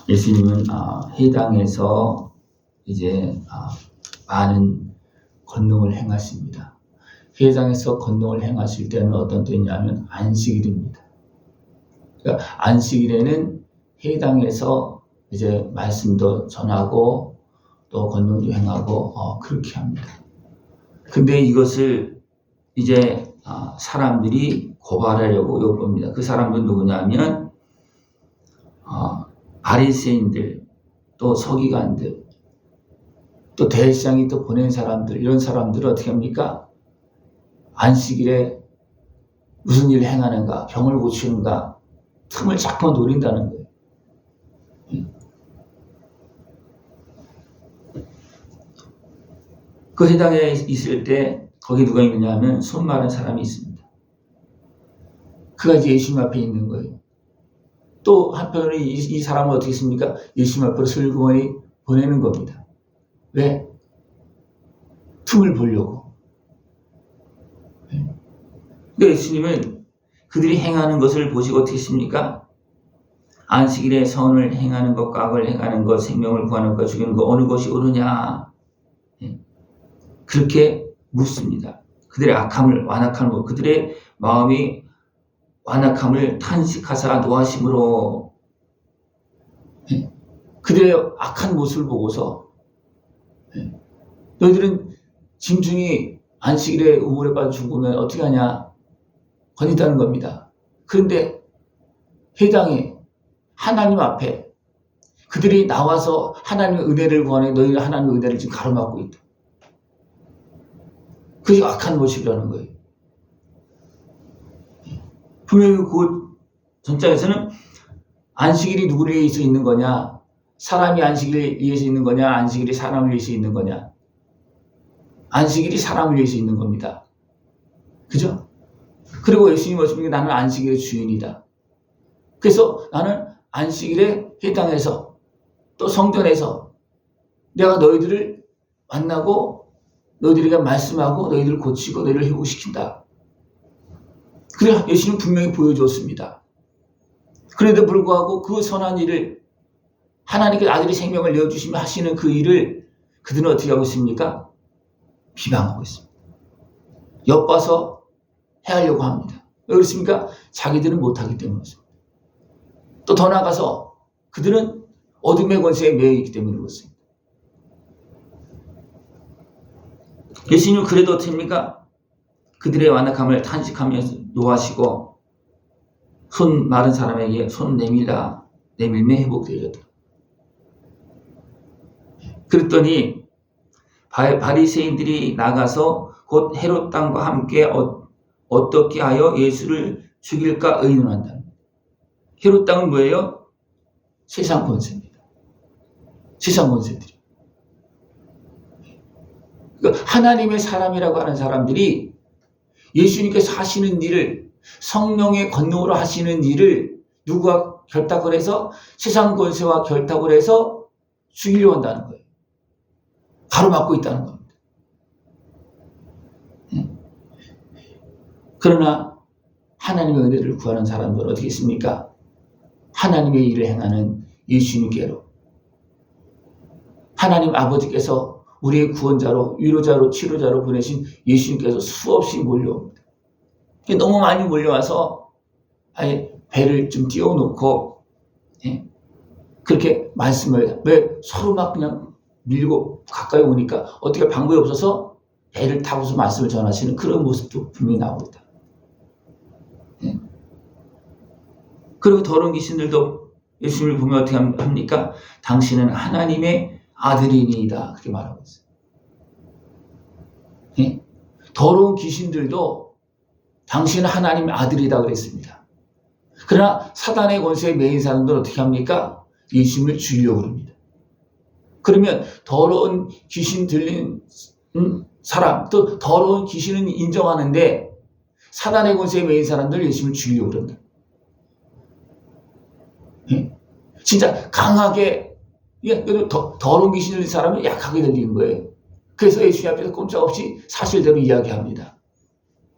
예수님은 회당에서 이제 많은 권능을 행하십니다. 회당에서 권능을 행하실 때는 어떤 때냐면 안식일입니다. 그러니까 안식일에는 회당에서 이제 말씀도 전하고 또 권능도 행하고 그렇게 합니다. 근데 이것을 이제 사람들이 고발하려고 요구합니다. 그 사람들은 누구냐면 바리새인들, 또 서기관들, 또 대제사장이 또 보낸 사람들, 이런 사람들은 어떻게 합니까? 안식일에 무슨 일을 행하는가, 병을 고치는가, 틈을 자꾸 노린다는 거예요. 그 회당에 있을 때 거기 누가 있느냐 하면 손 마른 사람이 있습니다. 그가 이제 예수님 앞에 있는 거예요. 또 한편으로 이 사람은 어떻게 했습니까? 예수님 앞으로 슬그머니 보내는 겁니다. 왜? 틈을 보려고. 근데 예수님은 그들이 행하는 것을 보시고 어떻게 했습니까? 안식일에 선을 행하는 것과 악을 행하는 것, 생명을 구하는 것, 죽이는 것, 어느 것이 옳으냐? 그렇게 묻습니다. 그들의 악함을 완악하는 것, 그들의 마음이 완악함을 탄식하사 노하심으로 그들의 악한 모습을 보고서 너희들은 짐승이 안식일에 우물에 빠져 죽으면 어떻게 하냐? 권있다는 겁니다. 그런데 회당에 하나님 앞에 그들이 나와서 하나님의 은혜를 구하는 너희는 하나님의 은혜를 지금 가로막고 있다. 그게 악한 모습이라는 거예요. 분명히 그 전장에서는 안식일이 누구를 위해서 있는 거냐? 사람이 안식일을 위해서 있는 거냐? 안식일이 사람을 위해서 있는 거냐? 안식일이 사람을 위해서 있는 겁니다. 그죠? 그리고 예수님이 말씀하신 게 나는 안식일의 주인이다. 그래서 나는 안식일에 회당에서 또 성전에서 내가 너희들을 만나고 너희들에게 말씀하고 너희들을 고치고 너희를 회복시킨다. 그래 예수님은 분명히 보여주었습니다. 그런데도 불구하고 그 선한 일을 하나님께 아들이 생명을 내어주시며 하시는 그 일을 그들은 어떻게 하고 있습니까? 비방하고 있습니다. 엿봐서 해하려고 합니다. 왜 그렇습니까? 자기들은 못하기 때문에 그렇습니다. 또 더 나아가서 그들은 어둠의 권세에 매여 있기 때문에 그렇습니다. 예수님은 그래도 어떻습니까? 그들의 완악함을 탄식하면서 노하시고 손 마른 사람에게 손 내밀매 회복되었다. 그랬더니 바리새인들이 나가서 곧 헤롯 땅과 함께 어떻게 하여 예수를 죽일까 의논한다. 헤롯 땅은 뭐예요? 세상 권세입니다. 세상 권세들이. 그러니까 하나님의 사람이라고 하는 사람들이 예수님께서 하시는 일을 성령의 권능으로 하시는 일을 누구와 결탁을 해서 세상 권세와 결탁을 해서 죽이려 한다는 거예요. 가로막고 있다는 겁니다. 그러나 하나님의 은혜를 구하는 사람들은 어떻게 했습니까? 하나님의 일을 행하는 예수님께로 하나님 아버지께서 우리의 구원자로 위로자로 치료자로 보내신 예수님께서 수없이 몰려옵니다. 너무 많이 몰려와서 아예 배를 좀 띄워놓고 그렇게 말씀을 왜 서로 막 그냥 밀고 가까이 오니까 어떻게 방법이 없어서 배를 타고서 말씀을 전하시는 그런 모습도 분명히 나오고 있다. 그리고 더러운 귀신들도 예수님을 보면 어떻게 합니까? 당신은 하나님의 아들이니이다. 그렇게 말하고 있어요. 더러운 귀신들도 당신은 하나님의 아들이다 그랬습니다. 그러나 사단의 권세에 매인 사람들은 어떻게 합니까? 예수님을 죽이려고 합니다. 그러면 더러운 귀신 들린 사람, 또 더러운 귀신은 인정하는데 사단의 권세에 매인 사람들 예수님을 죽이려고 그런다. 진짜 강하게 더러운 귀신 들린 사람은 약하게 들리는 거예요. 그래서 예수님 앞에서 꼼짝없이 사실대로 이야기합니다.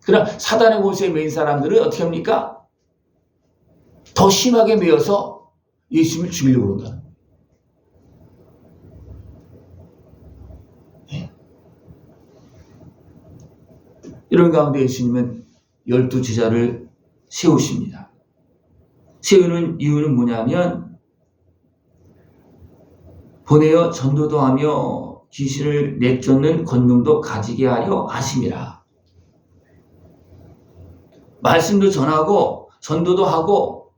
그러나 사단의 권세에 매인 사람들은 어떻게 합니까? 더 심하게 매여서 예수님을 죽이려고 그런다. 예. 이런 가운데 예수님은 12제자를 세우십니다. 세우는 이유는 뭐냐면 보내어 전도도 하며 귀신을 내쫓는 권능도 가지게 하려 하심이라. 말씀도 전하고 전도도 하고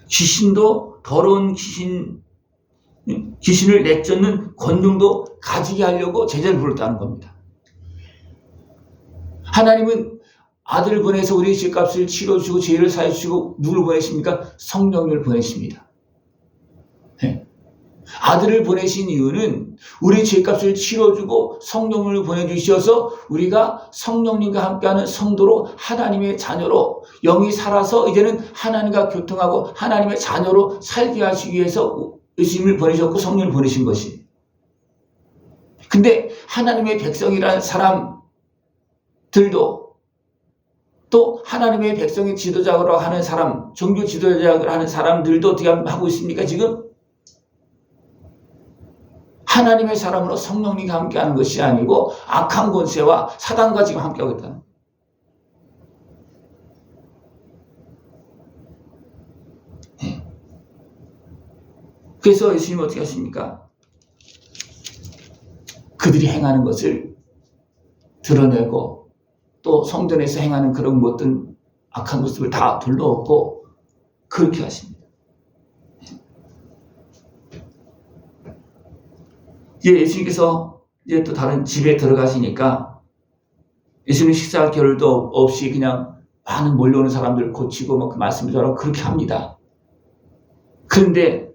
귀신도 더러운 귀신을 내쫓는 권능도 가지게 하려고 제자를 불렀다는 겁니다. 하나님은 아들을 보내서 우리의 죄값을 치러주시고 죄를 사해주시고 누구를 보내십니까? 성령을 보내십니다. 네. 아들을 보내신 이유는 우리 죄값을 치러주고 성령을 보내주셔서 우리가 성령님과 함께하는 성도로 하나님의 자녀로 영이 살아서 이제는 하나님과 교통하고 하나님의 자녀로 살게 하시기 위해서 예수님을 보내셨고 성령을 보내신 것이. 근데 하나님의 백성이라는 사람들도 또 하나님의 백성의 지도자로 하는 사람, 종교 지도자로 하는 사람들도 어떻게 하고 있습니까? 지금 하나님의 사람으로 성령님과 함께하는 것이 아니고 악한 권세와 사단과 지금 함께하고 있다는. 네. 그래서 예수님은 어떻게 하십니까? 그들이 행하는 것을 드러내고 또 성전에서 행하는 그런 모든 악한 모습을 다 둘러엎고 그렇게 하십니다. 이제 예수님께서 이제 또 다른 집에 들어가시니까 예수님 식사할 겨를도 없이 그냥 많은 몰려오는 사람들을 고치고 그 말씀을 전하고 그렇게 합니다. 그런데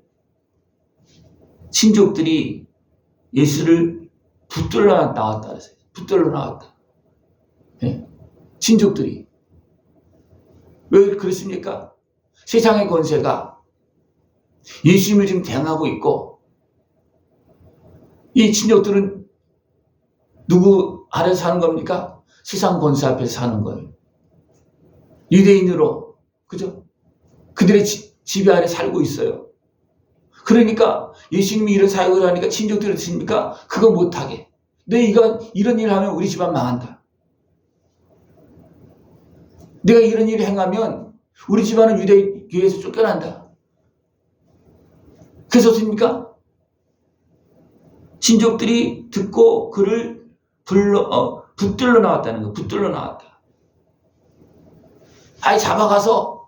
친족들이 예수를 붙들러 나왔다 그랬어요. 붙들러 나왔다. 네. 친족들이. 왜 그렇습니까? 세상의 권세가 예수님을 지금 대항하고 있고 이 친족들은 누구 아래서 사는 겁니까? 세상 권세 앞에서 사는 거예요. 유대인으로, 그죠? 그들의 지배 아래 살고 있어요. 그러니까 예수님이 이런 사역을 하니까 친족들이 어떻습니까? 그거 못하게. 내가 이런 일을 하면 우리 집안 망한다. 내가 이런 일을 행하면 우리 집안은 유대교회에서 쫓겨난다. 그래서 어떻습니까? 친족들이 듣고 그를 붙들러 나왔다는 거예요. 붙들러 나왔다. 아예 잡아가서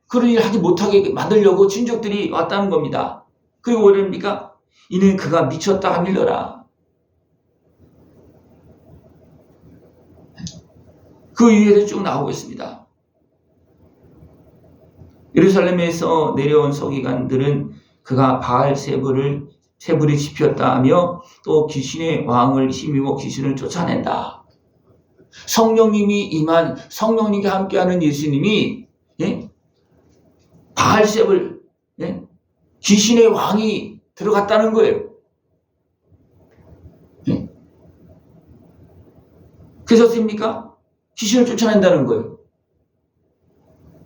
그런 일 하지 못하게 만들려고 친족들이 왔다는 겁니다. 그리고 뭐랍니까? 이는 그가 미쳤다 하밀러라. 그 위에서 쭉 나오고 있습니다. 예루살렘에서 내려온 서기관들은 그가 바알 세불이 짚혔다 하며 또 귀신의 왕을 힘입어 귀신을 쫓아낸다. 성령님이 임한 성령님과 함께하는 예수님이 바알세불 귀신의 왕이 들어갔다는 거예요. 그래서 어떻습니까? 귀신을 쫓아낸다는 거예요.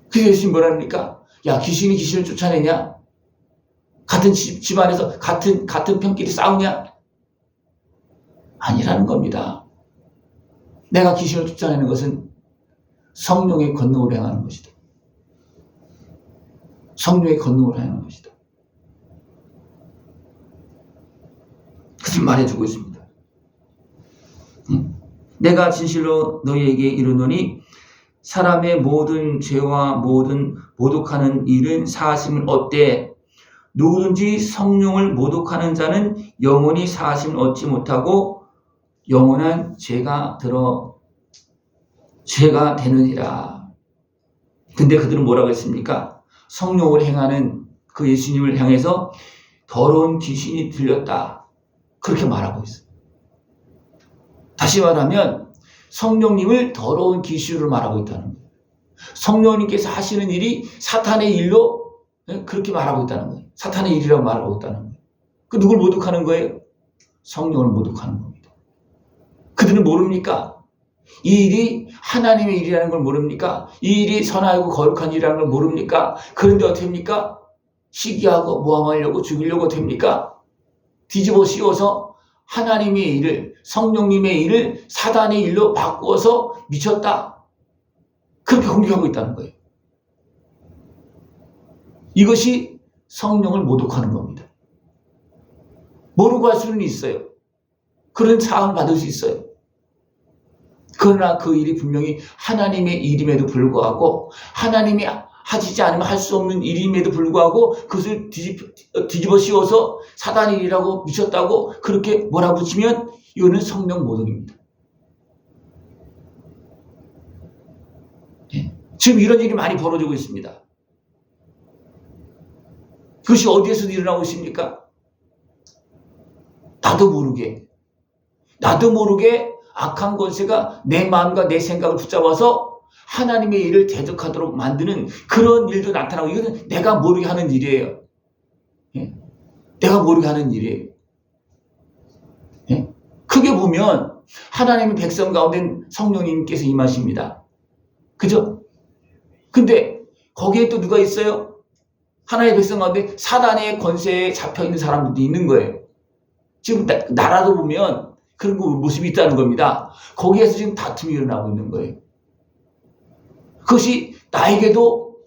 그래서 예수님 뭐라 합니까? 야, 귀신이 귀신을 쫓아내냐? 같은 집안에서 같은 편끼리 싸우냐? 아니라는 겁니다. 내가 귀신을 쫓아내는 것은 성령의 권능으로 행하는 것이다. 성령의 권능으로 행하는 것이다. 그것을 말해주고 있습니다. 내가 진실로 너희에게 이르노니 사람의 모든 죄와 모든 모독하는 일은 사하심을 얻되 누구든지 성령을 모독하는 자는 영원히 사하심을 얻지 못하고 영원한 죄가 되느니라. 근데 그들은 뭐라고 했습니까? 성령을 행하는 그 예수님을 향해서 더러운 귀신이 들렸다. 그렇게 말하고 있어요. 다시 말하면 성령님을 더러운 귀신으로 말하고 있다는 거예요. 성령님께서 하시는 일이 사탄의 일로 그렇게 말하고 있다는 거예요. 사탄의 일이라고 말하고 있다는 거예요. 그 누굴 모독하는 거예요? 성령을 모독하는 겁니다. 그들은 모릅니까? 이 일이 하나님의 일이라는 걸 모릅니까? 이 일이 선하고 거룩한 일이라는 걸 모릅니까? 그런데 어떻게 합니까? 시기하고 모함하려고 죽이려고 됩니까? 뒤집어 씌워서 하나님의 일을, 성령님의 일을 사단의 일로 바꾸어서 미쳤다. 그렇게 공격하고 있다는 거예요. 이것이 성령을 모독하는 겁니다. 모르고 할 수는 있어요. 그런 사함을 받을 수 있어요. 그러나 그 일이 분명히 하나님의 일임에도 불구하고, 하나님이 하시지 않으면 할 수 없는 일임에도 불구하고 그것을 뒤집어 씌워서 사단의 일이라고 미쳤다고 그렇게 몰아붙이면 이거는 성령 모독입니다. 지금 이런 일이 많이 벌어지고 있습니다. 그것이 어디에서도 일어나고 있습니까? 나도 모르게 악한 권세가 내 마음과 내 생각을 붙잡아서 하나님의 일을 대적하도록 만드는 그런 일도 나타나고, 이것은 내가 모르게 하는 일이에요. 내가 모르게 하는 일이에요. 크게 보면 하나님의 백성 가운데 성령님께서 임하십니다. 그죠? 근데 거기에 또 누가 있어요? 하나님의 백성 가운데 사단의 권세에 잡혀있는 사람들도 있는 거예요. 지금 나라도 보면 그런 모습이 있다는 겁니다. 거기에서 지금 다툼이 일어나고 있는 거예요. 그것이 나에게도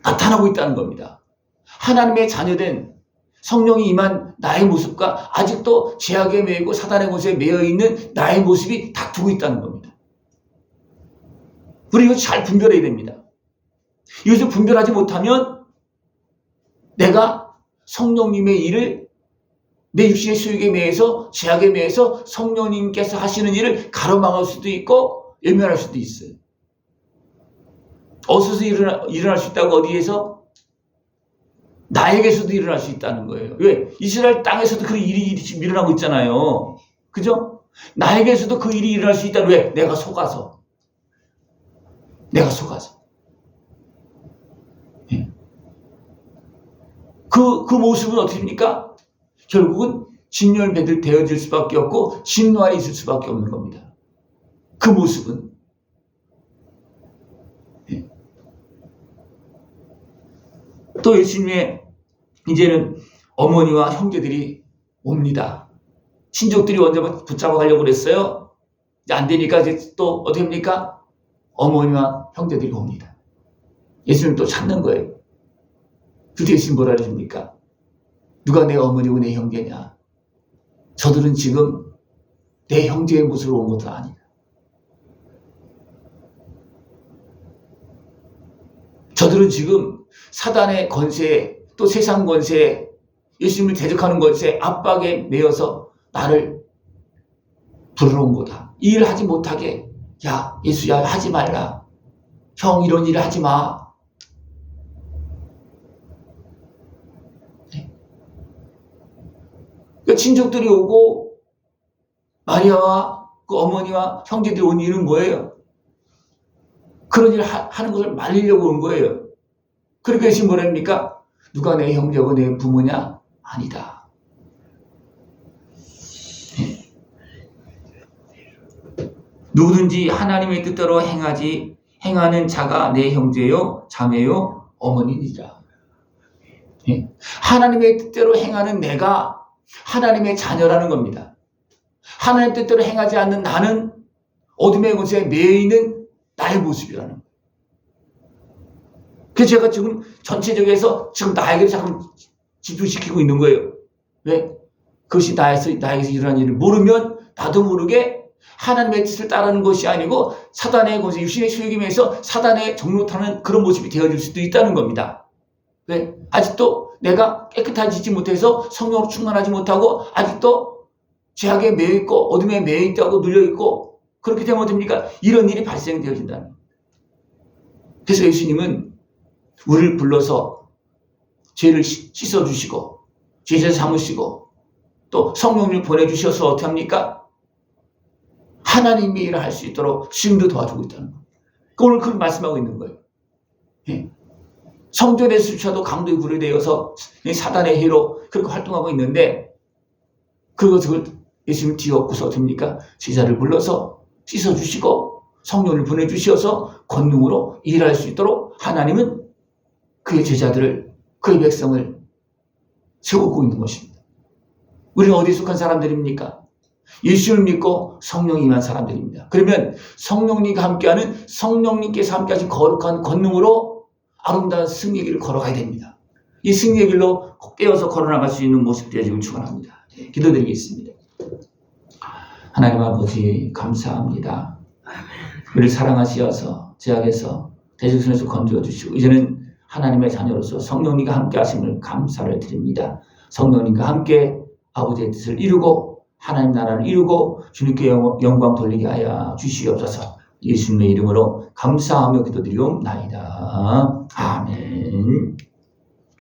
나타나고 있다는 겁니다. 하나님의 자녀된 성령이 임한 나의 모습과 아직도 죄악에 매이고 사단의 권세에 매여 있는 나의 모습이 다투고 있다는 겁니다. 우리 이거 잘 분별해야 됩니다. 이것을 분별하지 못하면 내가 성령님의 일을 내 육신의 수욕에 매여서 죄악에 매여서 성령님께서 하시는 일을 가로막을 수도 있고 외면할 수도 있어요. 어디서 일어날 수 있다고? 어디에서? 나에게서도 일어날 수 있다는 거예요. 왜? 이스라엘 땅에서도 그 일이 지금 일어나고 있잖아요. 그죠? 나에게서도 그 일이 일어날 수 있다. 왜? 내가 속아서. 그 모습은 어떻게 됩니까? 결국은 진열배들 되어질 수밖에 없고 진노 아래 있을 수밖에 없는 겁니다. 그 모습은. 또 예수님의 이제는 어머니와 형제들이 옵니다. 친족들이 먼저 붙잡아 가려고 그랬어요. 이제 안 되니까 이제 또 어떻게 합니까? 어머니와 형제들이 옵니다. 예수님 또 찾는 거예요. 그때 예수님 뭐라 그러십니까? 누가 내 어머니고 내 형제냐? 저들은 지금 내 형제의 모습으로 온 것도 아니다. 저들은 지금 사단의 권세에, 또 세상 권세에, 예수님을 대적하는 권세에 압박에 매여서 나를 부르러 온 거다. 이 일을 하지 못하게, 야 예수야 하지 말라. 형 이런 일을 하지 마. 그 친족들이 오고 마리아와 그 어머니와 형제들이 온 이유는 뭐예요? 그런 일을 하는 것을 말리려고 온 거예요. 그렇게 예수님 뭐랍니까? 누가 내 형제고 내 부모냐? 아니다. 누구든지 하나님의 뜻대로 행하는 자가 내 형제요, 자매요, 어머니니라. 하나님의 뜻대로 행하는 내가 하나님의 자녀라는 겁니다. 하나님의 뜻대로 행하지 않는 나는 어둠의 권세에 매여 있는 나의 모습이라는 거예요. 그래서 제가 지금 전체적에서 지금 나에게 자꾸 집중시키고 있는 거예요. 왜? 그것이 나에게서 일어난 일을 모르면 나도 모르게 하나님의 뜻을 따르는 것이 아니고 사단의 권세, 육신의 수욕에 매여서 사단의 정노타는 그런 모습이 되어질 수도 있다는 겁니다. 왜? 아직도 내가 깨끗해지지 못해서 성령으로 충만하지 못하고 아직도 죄악에 매여있고 어둠에 매여있다고 눌려있고 그렇게 되면 어떻습니까? 이런 일이 발생되어진다는 거예요. 그래서 예수님은 우리를 불러서 죄를 씻어주시고 죄를 삼으시고 또 성령을 보내주셔서 어떻게 합니까? 하나님의 일을 할 수 있도록 지금도 도와주고 있다는 거예요. 오늘 그걸 말씀하고 있는 거예요. 예. 성전에서조차도 강도에 구려되어서 사단의 해로 그렇게 활동하고 있는데 그것을 예수님 뒤엎고서 됩니까? 제자를 불러서 씻어주시고 성령을 보내주셔서 권능으로 일할 수 있도록 하나님은 그의 제자들을 그의 백성을 세우고 있는 것입니다. 우리는 어디에 속한 사람들입니까? 예수를 믿고 성령이 임한 사람들입니다. 그러면 성령님과 함께하는 성령님께서 함께하신 거룩한 권능으로 아름다운 승리의 길을 걸어가야 됩니다. 이 승리의 길로 깨어서 걸어나갈 수 있는 모습 되어지길 축원합니다. 기도드리겠습니다. 하나님 아버지 감사합니다. 우리를 사랑하시어서 제약에서 대적선에서 건져 주시고 이제는 하나님의 자녀로서 성령님과 함께 하심을 감사를 드립니다. 성령님과 함께 아버지의 뜻을 이루고 하나님 나라를 이루고 주님께 영광 돌리게 하여 주시옵소서. 예수님의 이름으로 감사하며 기도드리옵나이다. 아멘.